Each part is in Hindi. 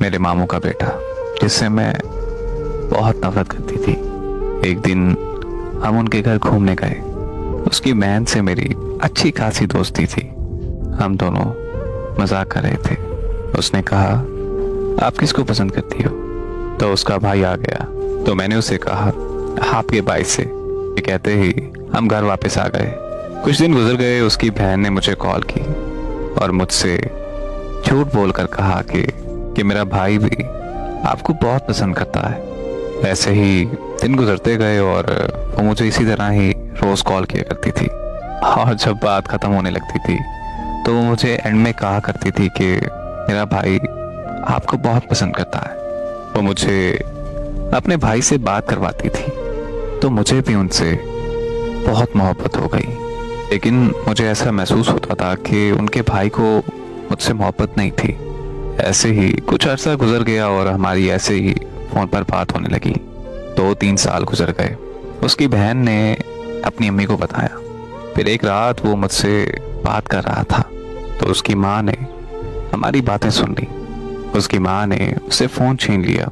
मेरे मामू का बेटा, जिससे मैं बहुत नफरत करती थी। एक दिन हम उनके घर घूमने गए। उसकी बहन से मेरी अच्छी खासी दोस्ती थी। हम दोनों मजाक कर रहे थे। उसने कहा, आप किसको पसंद करती हो? तो उसका भाई आ गया। तो मैंने उसे कहा, आपके भाई से। ये कहते ही हम घर वापस आ गए। कुछ दिन गुजर गए। उसकी बहन ने मुझे कॉल की और मुझसे झूठ बोलकर कहा कि मेरा भाई भी आपको बहुत पसंद करता है। ऐसे ही दिन गुजरते गए और वो मुझे इसी तरह ही रोज कॉल किया करती थी। और जब बात खत्म होने लगती थी तो वो मुझे एंड में कहा करती थी कि मेरा भाई आपको बहुत पसंद करता है। वो मुझे अपने भाई से बात करवाती थी, तो मुझे भी उनसे बहुत मोहब्बत हो गई। लेकिन मुझे ऐसा महसूस होता था कि उनके भाई को मुझसे मोहब्बत नहीं थी। ऐसे ही कुछ अरसा गुजर गया और हमारी ऐसे ही फोन पर बात होने लगी। 2-3 साल गुजर गए। उसकी बहन ने अपनी अम्मी को बताया। फिर एक रात वो मुझसे बात कर रहा था तो उसकी माँ ने हमारी बातें सुन ली। उसकी माँ ने उसे फ़ोन छीन लिया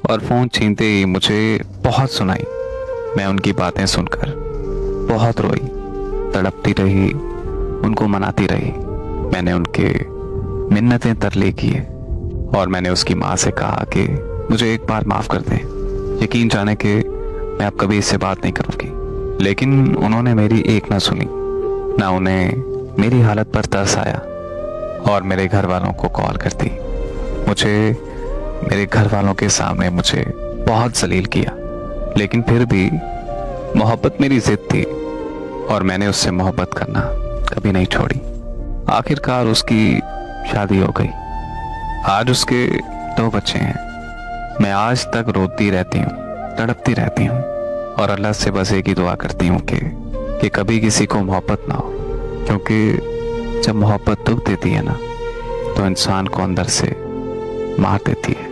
और फ़ोन छीनते ही मुझे बहुत सुनाई। मैं उनकी बातें सुनकर बहुत रोई, तड़पती रही, उनको मनाती रही। मैंने उनके मिन्नतें तरले किए और मैंने उसकी माँ से कहा कि मुझे एक बार माफ़ कर दें, यकीन जाने कि मैं अब कभी इससे बात नहीं करूँगी। लेकिन उन्होंने मेरी एक ना सुनी, ना उन्हें मेरी हालत पर तरस आया और मेरे घर वालों को कॉल कर दी। मुझे मेरे घर वालों के सामने मुझे बहुत जलील किया। लेकिन फिर भी मोहब्बत मेरी जिद थी और मैंने उससे मोहब्बत करना कभी नहीं छोड़ी। आखिरकार उसकी शादी हो गई। आज उसके 2 बच्चे हैं। मैं आज तक रोती रहती हूँ, तड़पती रहती हूँ और अल्लाह से बस एक ही दुआ करती हूँ कि कभी किसी को मोहब्बत ना हो। क्योंकि जब मोहब्बत दुख देती है ना, तो इंसान को अंदर से मार देती है।